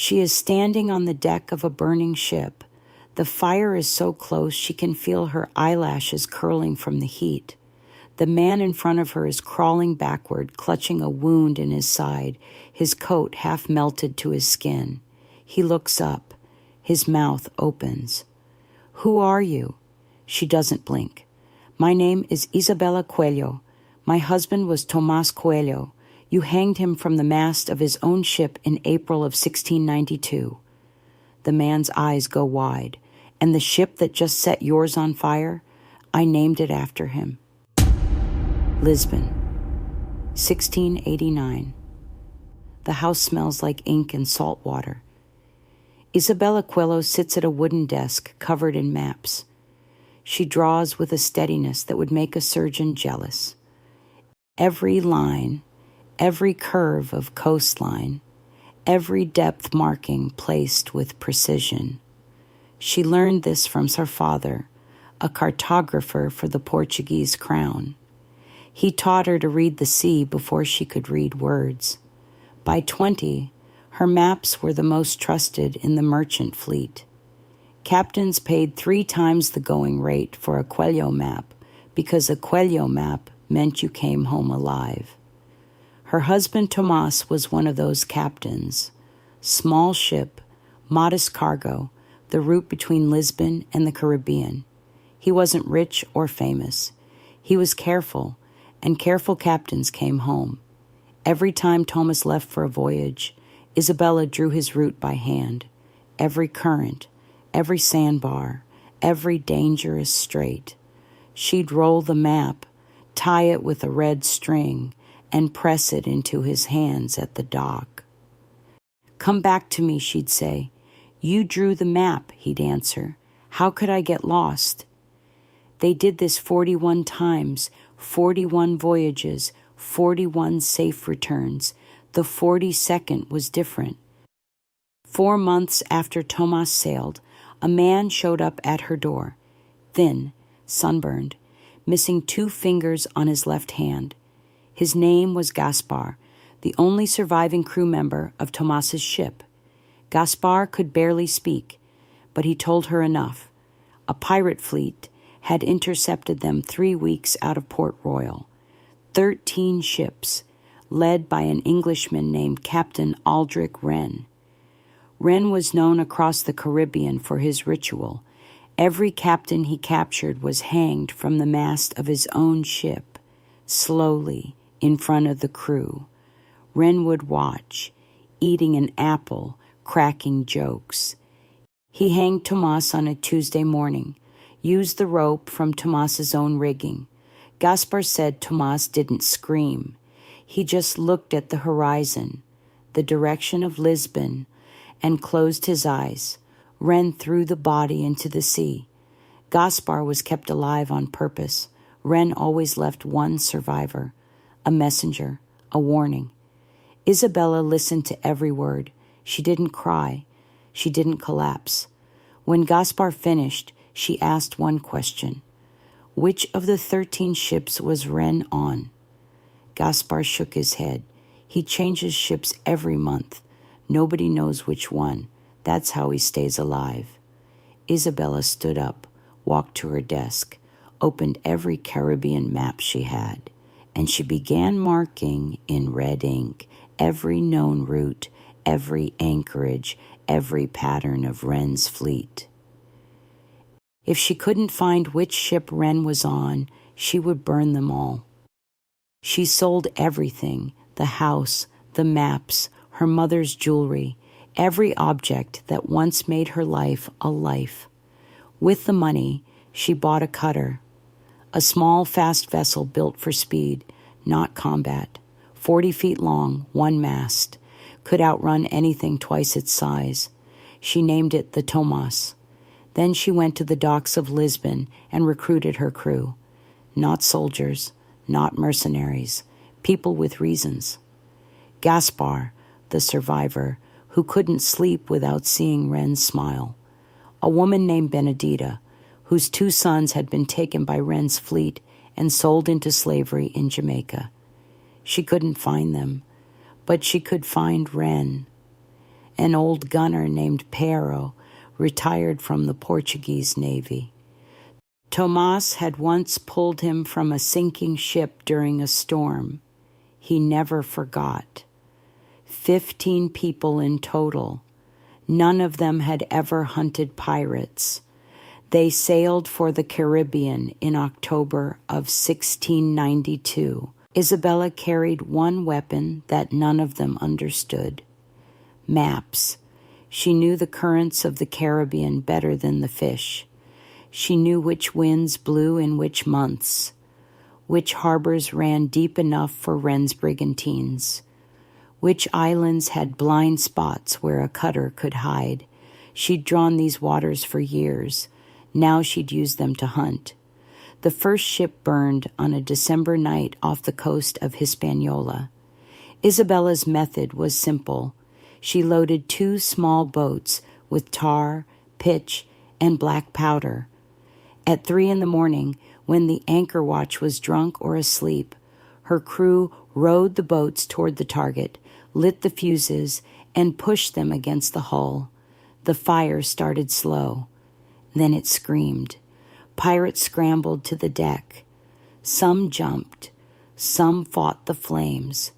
She is standing on the deck of a burning ship. The fire is so close she can feel her eyelashes curling from the heat. The man in front of her is crawling backward, clutching a wound in his side, his coat half melted to his skin. He looks up. His mouth opens. "Who are you?" She doesn't blink. "My name is Isabella Coelho. My husband was Tomás Coelho. You hanged him from the mast of his own ship in April of 1692. The man's eyes go wide. "And the ship that just set yours on fire? I named it after him." Lisbon, 1689. The house smells like ink and salt water. Isabella Coelho sits at a wooden desk covered in maps. She draws with a steadiness that would make a surgeon jealous. Every line, every curve of coastline, every depth marking placed with precision. She learned this from her father, a cartographer for the Portuguese crown. He taught her to read the sea before she could read words. By 20, her maps were the most trusted in the merchant fleet. Captains paid 3 times the going rate for a Coelho map because a Coelho map meant you came home alive. Her husband Tomás was one of those captains. Small ship, modest cargo, the route between Lisbon and the Caribbean. He wasn't rich or famous. He was careful, and careful captains came home. Every time Thomas left for a voyage, Isabella drew his route by hand. Every current, every sandbar, every dangerous strait. She'd roll the map, tie it with a red string, and press it into his hands at the dock. "Come back to me," she'd say. "You drew the map," he'd answer. "How could I get lost?" They did this 41 times, 41 voyages, 41 safe returns. The 42nd was different. 4 months after Tomás sailed, a man showed up at her door, thin, sunburned, missing 2 fingers on his left hand. His name was Gaspar, the only surviving crew member of Tomás's ship. Gaspar could barely speak, but he told her enough. A pirate fleet had intercepted them 3 weeks out of Port Royal. 13 ships, led by an Englishman named Captain Aldrich Wren. Wren was known across the Caribbean for his ritual. Every captain he captured was hanged from the mast of his own ship, slowly, in front of the crew. Wren would watch, eating an apple, cracking jokes. He hanged Tomás on a Tuesday morning, used the rope from Tomás's own rigging. Gaspar said Tomás didn't scream. He just looked at the horizon, the direction of Lisbon, and closed his eyes. Wren threw the body into the sea. Gaspar was kept alive on purpose. Wren always left one survivor, a messenger, a warning. Isabella listened to every word. She didn't cry. She didn't collapse. When Gaspar finished, she asked one question. Which of the 13 ships was Wren on? Gaspar shook his head. He changes ships every month. Nobody knows which one. That's how he stays alive. Isabella stood up, walked to her desk, opened every Caribbean map she had, and she began marking in red ink every known route, every anchorage, every pattern of Wren's fleet. If she couldn't find which ship Wren was on, she would burn them all. She sold everything, the house, the maps, her mother's jewelry, every object that once made her life a life. With the money, she bought a cutter, a small, fast vessel built for speed, not combat, 40 feet long, 1 mast, could outrun anything twice its size. She named it the Tomás. Then she went to the docks of Lisbon and recruited her crew. Not soldiers, not mercenaries, people with reasons. Gaspar, the survivor, who couldn't sleep without seeing Wren's smile. A woman named Benedita, whose 2 sons had been taken by Wren's fleet and sold into slavery in Jamaica. She couldn't find them, but she could find Wren. an old gunner named Pero, retired from the Portuguese Navy. Tomas had once pulled him from a sinking ship during a storm. He never forgot. 15 people in total. None of them had ever hunted pirates. They sailed for the Caribbean in October of 1692. Isabella carried one weapon that none of them understood: maps. She knew the currents of the Caribbean better than the fish. She knew which winds blew in which months, which harbors ran deep enough for Wren's brigantines, which islands had blind spots where a cutter could hide. She'd drawn these waters for years. Now she'd use them to hunt. The first ship burned on a December night off the coast of Hispaniola. Isabella's method was simple. She loaded 2 small boats with tar, pitch, and black powder. At 3 a.m, when the anchor watch was drunk or asleep, her crew rowed the boats toward the target, lit the fuses, and pushed them against the hull. The fire started slow. Then it screamed. Pirates scrambled to the deck. Some jumped. Some fought the flames.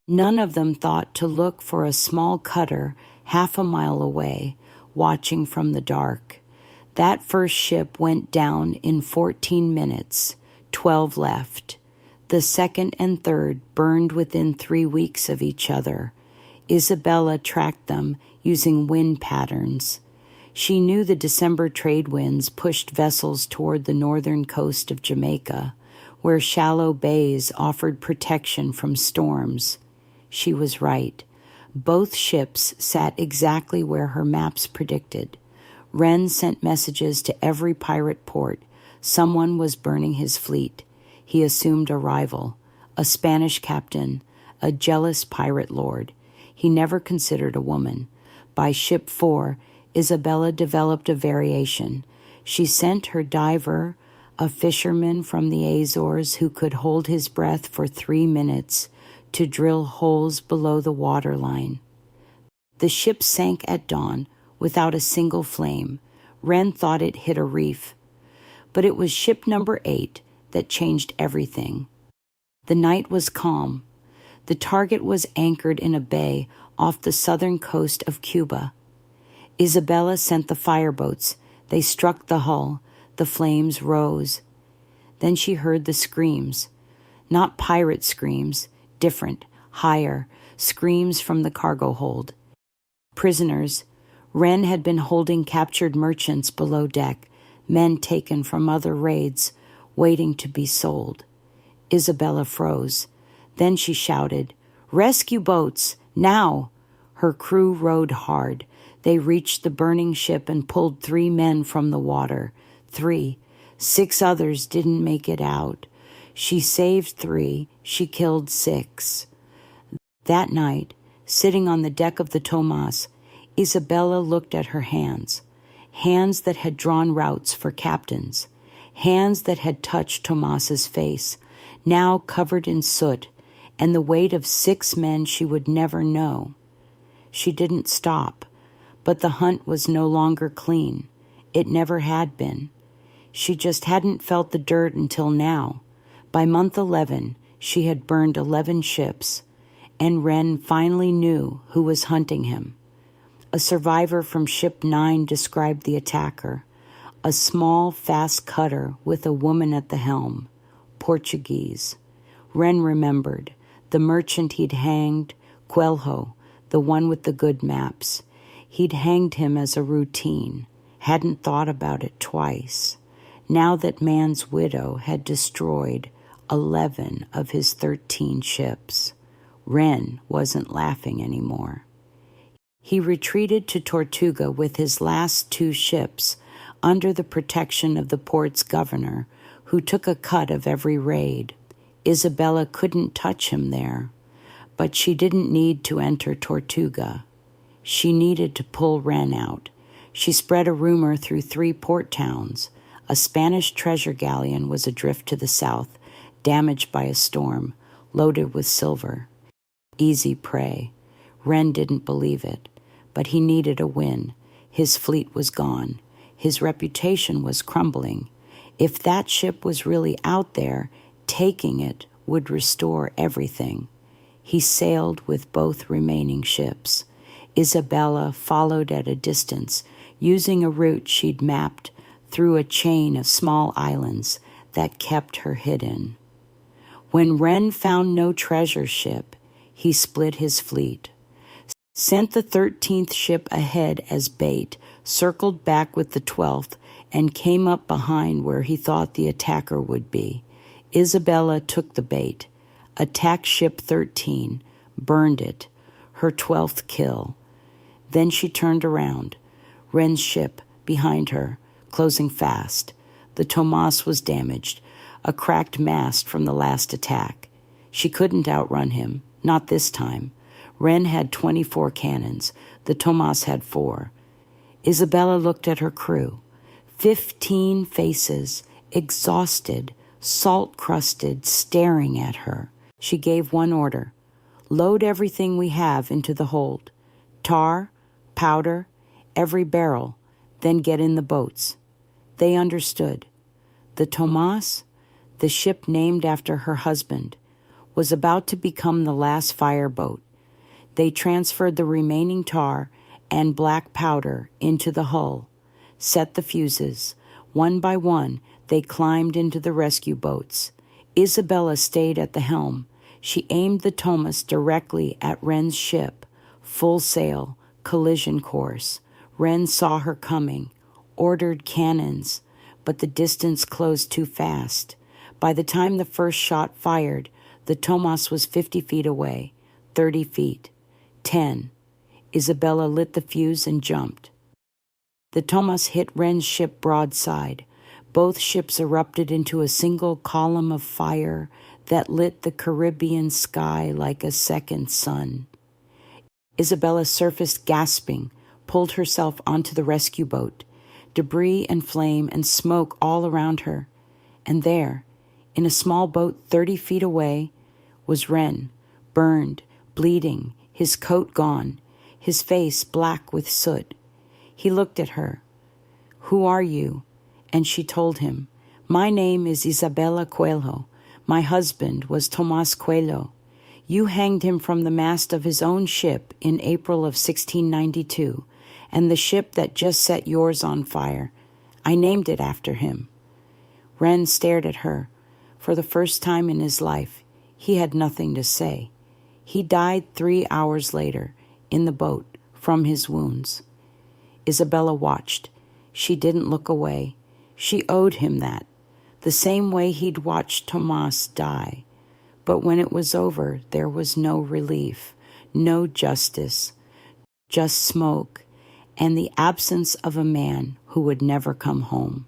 None of them thought to look for a small cutter half a mile away, watching from the dark. That first ship went down in 14 minutes. 12 left. The second and third burned within 3 weeks of each other. Isabella tracked them using wind patterns. She knew the December trade winds pushed vessels toward the northern coast of Jamaica, where shallow bays offered protection from storms. She was right. Both ships sat exactly where her maps predicted. Wren sent messages to every pirate port. Someone was burning his fleet. He assumed a rival, a Spanish captain, a jealous pirate lord. He never considered a woman. By ship 4, Isabella developed a variation. She sent her diver, a fisherman from the Azores who could hold his breath for 3 minutes, to drill holes below the waterline. The ship sank at dawn without a single flame. Wren thought it hit a reef. But it was ship number 8 that changed everything. The night was calm. The target was anchored in a bay off the southern coast of Cuba. Isabella sent the fireboats. They struck the hull. The flames rose. Then she heard the screams. Not pirate screams, different, higher, screams from the cargo hold. Prisoners. Wren had been holding captured merchants below deck, men taken from other raids, waiting to be sold. Isabella froze. Then she shouted, "Rescue boats, now!" Her crew rowed hard. They reached the burning ship and pulled 3 men from the water. 3. 6 others didn't make it out. She saved 3. She killed 6. That night, sitting on the deck of the Tomas, Isabella looked at her hands. Hands that had drawn routes for captains. Hands that had touched Tomas's face, now covered in soot, and the weight of 6 men she would never know. She didn't stop. But the hunt was no longer clean. It never had been. She just hadn't felt the dirt until now. By month 11, she had burned 11 ships, and Wren finally knew who was hunting him. A survivor from ship 9 described the attacker, a small, fast cutter with a woman at the helm, Portuguese. Wren remembered, the merchant he'd hanged, Coelho, the one with the good maps. He'd hanged him as a routine, hadn't thought about it twice. Now that man's widow had destroyed 11 of his 13 ships, Wren wasn't laughing anymore. He retreated to Tortuga with his last 2 ships under the protection of the port's governor, who took a cut of every raid. Isabella couldn't touch him there, but she didn't need to enter Tortuga. She needed to pull Wren out. She spread a rumor through 3 port towns. A Spanish treasure galleon was adrift to the south, damaged by a storm, loaded with silver. Easy prey. Wren didn't believe it, but he needed a win. His fleet was gone. His reputation was crumbling. If that ship was really out there, taking it would restore everything. He sailed with both remaining ships. Isabella followed at a distance, using a route she'd mapped through a chain of small islands that kept her hidden. When Wren found no treasure ship, he split his fleet, sent the 13th ship ahead as bait, circled back with the 12th, and came up behind where he thought the attacker would be. Isabella took the bait, attacked ship 13, burned it, her 12th kill. Then she turned around, Wren's ship behind her, closing fast. The Tomas was damaged, a cracked mast from the last attack. She couldn't outrun him, not this time. Wren had 24 cannons, the Tomas had 4. Isabella looked at her crew. 15 faces, exhausted, salt-crusted, staring at her. She gave one order: load everything we have into the hold. Tar, powder, every barrel, then get in the boats. They understood. The Tomas, the ship named after her husband, was about to become the last fireboat. They transferred the remaining tar and black powder into the hull, set the fuses. One by one, they climbed into the rescue boats. Isabella stayed at the helm. She aimed the Tomas directly at Wren's ship, full sail, collision course. Wren saw her coming, ordered cannons, but the distance closed too fast. By the time the first shot fired, the Tomas was 50 feet away, 30 feet, 10. Isabella lit the fuse and jumped. The Tomas hit Wren's ship broadside. Both ships erupted into a single column of fire that lit the Caribbean sky like a second sun. Isabella surfaced gasping, pulled herself onto the rescue boat. Debris and flame and smoke all around her. And there, in a small boat 30 feet away, was Wren, burned, bleeding, his coat gone, his face black with soot. He looked at her. "Who are you?" And she told him, "My name is Isabella Coelho. My husband was Tomas Coelho. You hanged him from the mast of his own ship in April of 1692, and the ship that just set yours on fire. I named it after him." Wren stared at her. For the first time in his life, he had nothing to say. He died 3 hours later, in the boat, from his wounds. Isabella watched. She didn't look away. She owed him that, the same way he'd watched Tomas die. But when it was over, there was no relief, no justice, just smoke, and the absence of a man who would never come home.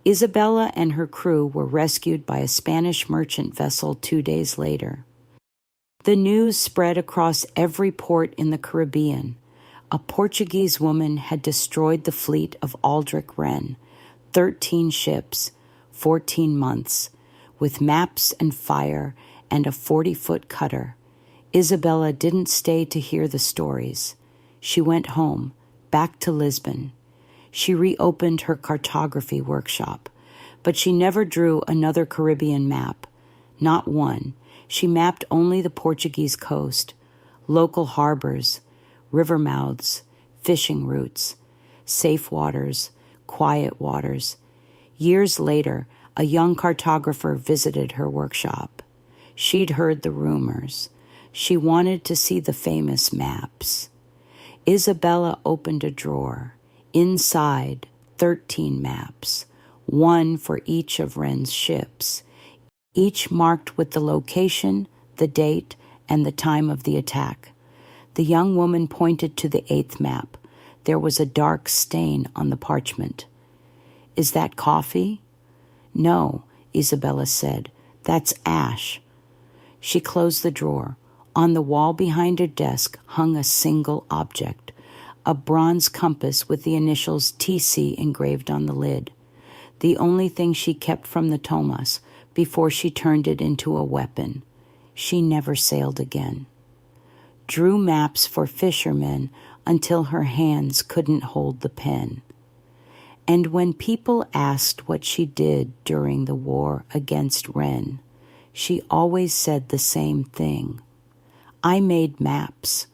Isabella and her crew were rescued by a Spanish merchant vessel 2 days later. The news spread across every port in the Caribbean. A Portuguese woman had destroyed the fleet of Aldrich Wren, 13 ships, 14 months, with maps and fire and a 40-foot cutter. Isabella didn't stay to hear the stories. She went home, back to Lisbon. She reopened her cartography workshop, but she never drew another Caribbean map. Not one. She mapped only the Portuguese coast, local harbors, river mouths, fishing routes, safe waters, quiet waters. Years later, a young cartographer visited her workshop. She'd heard the rumors. She wanted to see the famous maps. Isabella opened a drawer. Inside, 13 maps, one for each of Wren's ships, each marked with the location, the date, and the time of the attack. The young woman pointed to the 8th map. There was a dark stain on the parchment. "Is that coffee?" "No," Isabella said. "That's ash." She closed the drawer. On the wall behind her desk hung a single object, a bronze compass with the initials TC engraved on the lid, the only thing she kept from the Tomas before she turned it into a weapon. She never sailed again. Drew maps for fishermen until her hands couldn't hold the pen. And when people asked what she did during the war against Wren, she always said the same thing. I made maps